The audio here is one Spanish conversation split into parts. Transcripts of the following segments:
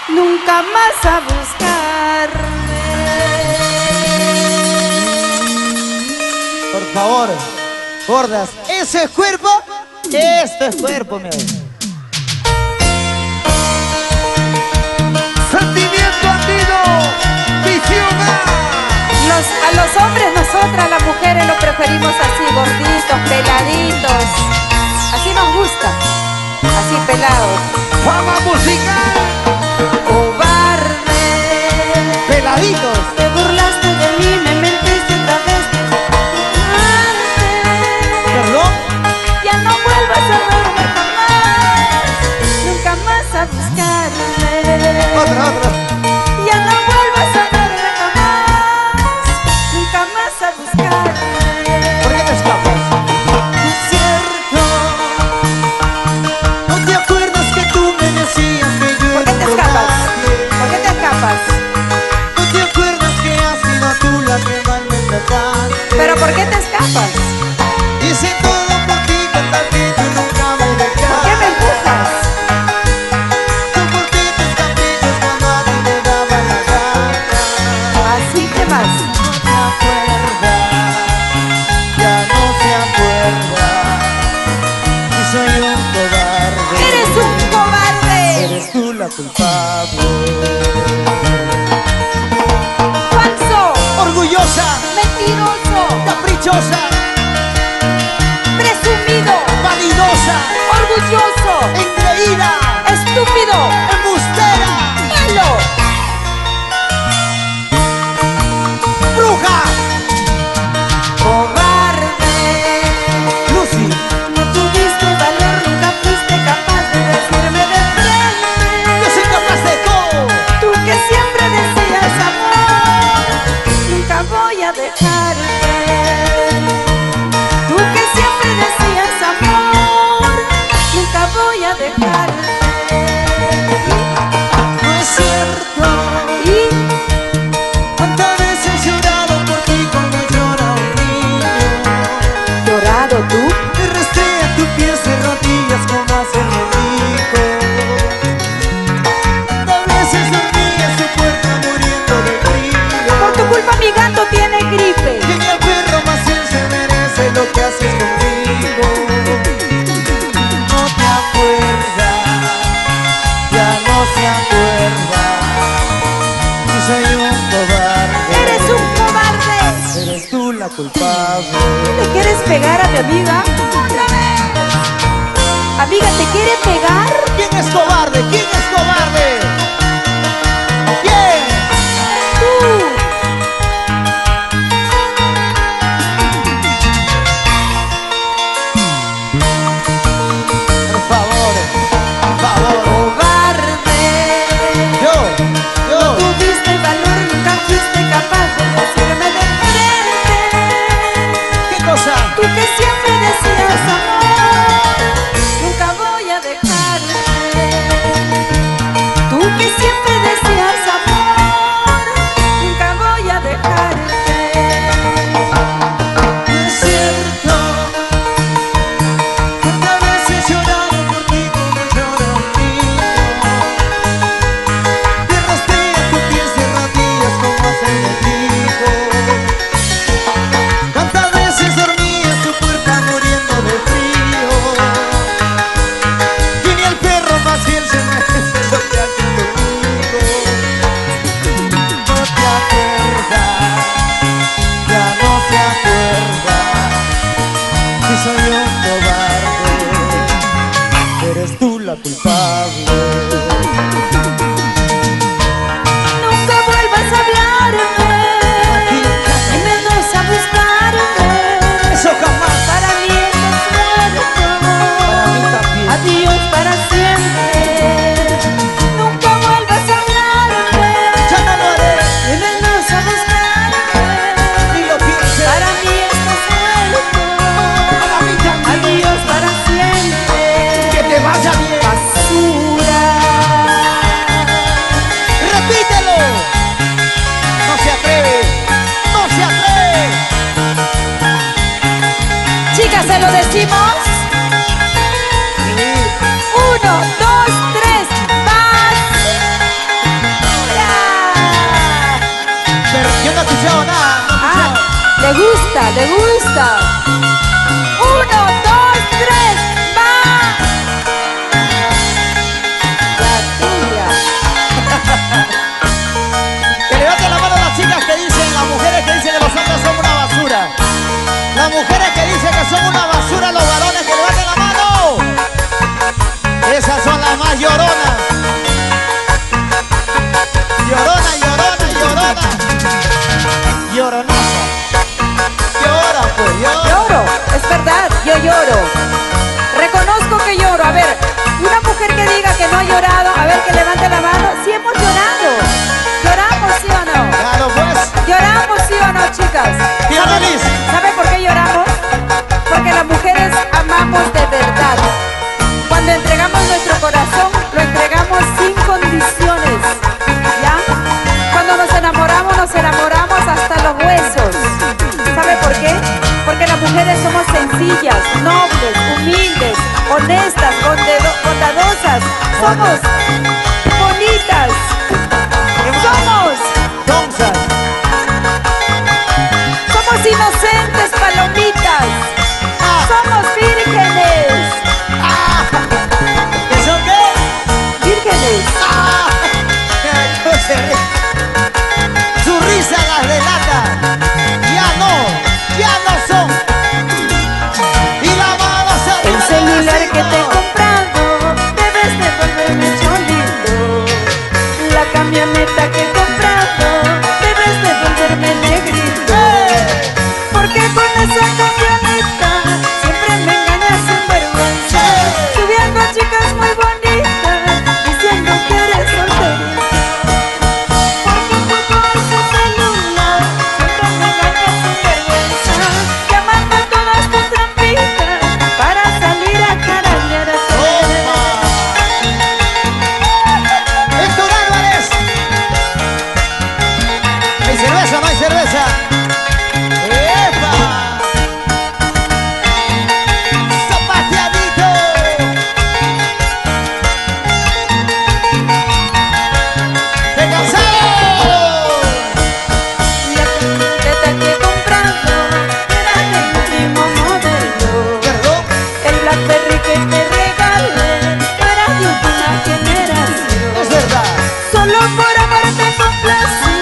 nunca más a buscarme. Por favor, gordas, eso es cuerpo, esto es cuerpo, mi amor. Sentimiento andino, visión A los hombres, nosotras las mujeres lo preferimos así, gorditos, peladitos. Así nos gusta, así pelados. fama musical, Cobarde, peladitos. te burlaste de mí, me mentiste otra vez. Perdón, Ya no vuelvas a verme jamás, nunca más a buscarme. otra. Ya no vuelvas a verme jamás, nunca más a buscarme. ¿Por qué te escapas? No es cierto. ¿No te acuerdas que tú me decías que yo ¿Por qué te era escapas? cobarde? ¿Por qué te escapas? ¿No te acuerdas que has sido tú la que mal me trataste? ¿Pero por qué te escapas? Hice todo por ti, con tal que tú nunca me dejaste. ¿Por qué me empujas? Yo por ti te escapé cuando a ti me daba la gana. Así te vas. No te acuerdas, ya no se acuerda. Y soy un cobarde. ¡Eres un cobarde! Eres tú la culpable. ¡Falso! Orgullosa, ¡Mentiroso! caprichosa, ¡Presumido! vanidosa, ¡Orgulloso! engreída, ¡Estúpido! embustera, ¡Malo! bruja, ¡Cobarde! Lucy, No tuviste valor, nunca fuiste capaz de decirme de frente. yo soy capaz de todo. Tú que siempre decías amor, nunca voy a dejarte. Tú que siempre decías amor, nunca voy a dejarte. No es cierto. Y ¿Cuántas veces he llorado por ti como llora un niño? llorado tú, Me arrastré a tus pies de rodillas como hace mi amigo. ¿Cuántas veces dormí en su puerta muriendo de frío? por tu culpa mi gato tiene gripe. Que ni el perro más él se merece lo que haces conmigo. No te acuerdas, ya no se acuerda. Y soy un cobarde. Eres un cobarde. Eres tú la culpable. ¿Le quieres pegar a mi amiga? ¡Otra vez! Amiga, ¿te quiere pegar? ¿Quién es cobarde? ¿Quién es cobarde? ¿Quién? Tú. Por favor, por favor. Cobarde. Yo. Tuviste valor, nunca fuiste capaz de decirme de frente. ¿Qué cosa? Tú que siempre decías amor, nunca voy a dejarte. Tú que siempre decías amor, nunca voy a dejarte. No es cierto. ¿Cuántas veces he llorado por ti como llora un niño? Me arrastré a tus pies de rodillas como hace mi amigo. ¿Cuántas veces dormí en tu puerta muriendo de frío? Y ni el perro más fiel se merece lo que haces conmigo. No te acuerdas, ya no se acuerda. Que soy un cobarde, eres tú la culpable. Nunca vuelvas a hablarme, y menos a buscarme. Eso jamás. Para mí estás muerto. Para mí también. Adiós para siempre. Nunca vuelvas a hablarme, Ya no lo haré, y menos a buscarme. ni lo pienses. Para mí estás muerto. Para mí también. Adiós para siempre. Que te vaya bien. Basura. le gusta. 1, 2, 3, va. La tuya. Que levanten la mano las chicas que dicen, las mujeres que dicen que los hombres son una basura. Las mujeres que dicen que son una basura, los varones que levanten la mano. Esas son las más lloronas. Llorona, llorona, llorona. Lloronaza. Llora, pues, llora. Lloro, es verdad, yo lloro. Reconozco que lloro. A ver, una mujer que diga que no ha llorado, a ver, que levante la mano. Sí hemos llorado. ¿Lloramos, sí o no? Claro, pues. ¿Lloramos, sí o no, chicas? Tía Liz. ¿Sabe por qué lloramos? Porque las mujeres amamos de verdad. Cuando entregamos nuestro corazón, lo entregamos sin condiciones. ¿Ya? Cuando nos enamoramos hasta los huesos. ¿Sabe por qué? Porque las mujeres somos sencillas, nobles, humildes, honestas, bondadosas. Somos bonitas. Somos inocentes, palomitas. Somos vírgenes. ¿Qué son qué? Vírgenes. Su risa las delata. Ya no son. Y la vamos a El celular que te he comprado, debes devolverme cholito. La camioneta que he comprado, debes devolverme negrito. Porque con esa camioneta siempre me engañas sin vergüenza. Subiendo a chicas muy bonitas, diciendo que eres solterita. Porque con ese celular siempre me engañas sin vergüenza. Llamando a todas tus trampitas para salir a carañar a Héctor Álvarez. ¿Hay cerveza o no hay cerveza? ¡Epa! ¡Zapateadito! ¡Te cansado! La camioneta que he comprado era del último modelo. ¿Perdón? El Blackberry que te regalé era de última generación. Es verdad. Solo por amarte complací,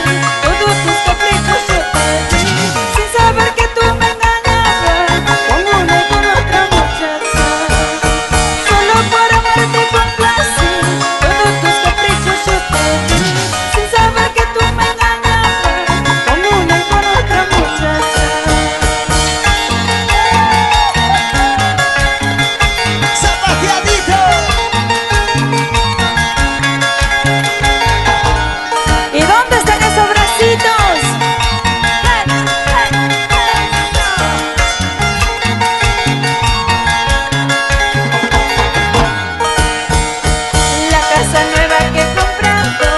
todos tus caprichos yo te di, sin saber que tú me engañabas con una y con otra muchacha. Solo por amarte complací, todos tus caprichos yo te di, sin saber que tú me engañabas con una y con otra muchacha. ¡Zapateadito! ¿Y dónde están esos bracitos? La casa nueva que he comprado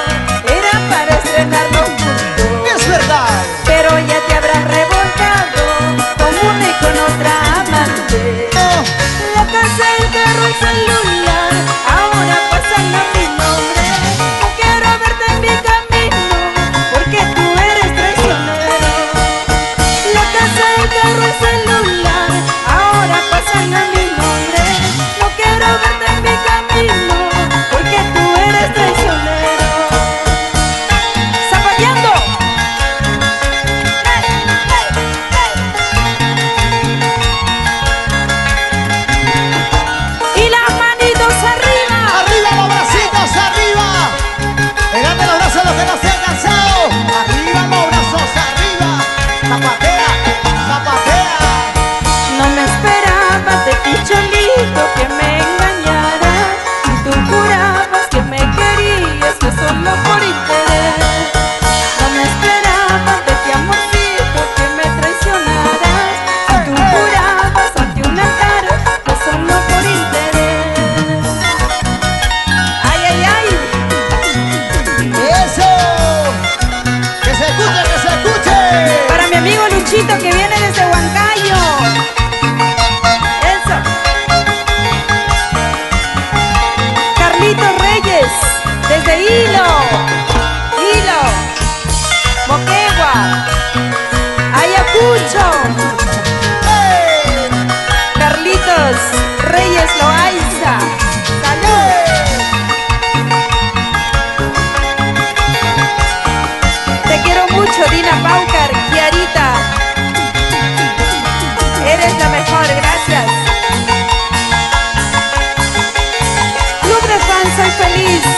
era para estrenarlo juntos, Es verdad. pero ya te habrás revolcado con una y con otra amante. No. La casa, el carro, el celular, ahora pasan a mi nombre. No quiero verte en mi camino, porque tú eres traicionero. La casa, el carro, el celular, ahora pasan a mi nombre. No quiero verte en mi camino, porque tú eres traicionero. ¡Zapateando! ¡Hey, hey, hey! Y las manitos arriba. ¡Arriba los bracitos, arriba! ¡Pegate los brazos a los que no se han cansado! ¡Arriba los brazos, arriba! ¡Zapatea, zapatea! No me esperabas de ti, cholito, que me engañaras. Y tú jurabas que me querías, que solo por interés. No me esperabas de ti, amorcito, que me traicionaras. Y tú jurabas ante un altar, que solo por interés. ¡Ay, ay, ay! ¡Eso! ¡Que se escuche, que se escuche! Para mi amigo Luchito, que viene desde Huancayo. Eso. Carlitos Reyes, desde Hilo. Moquegua. Ayacucho. Sánchez Loaiza. ¡Salud! Te quiero mucho, Dina Paucar, Kiarita. Eres la mejor, gracias. Club de fans, soy feliz.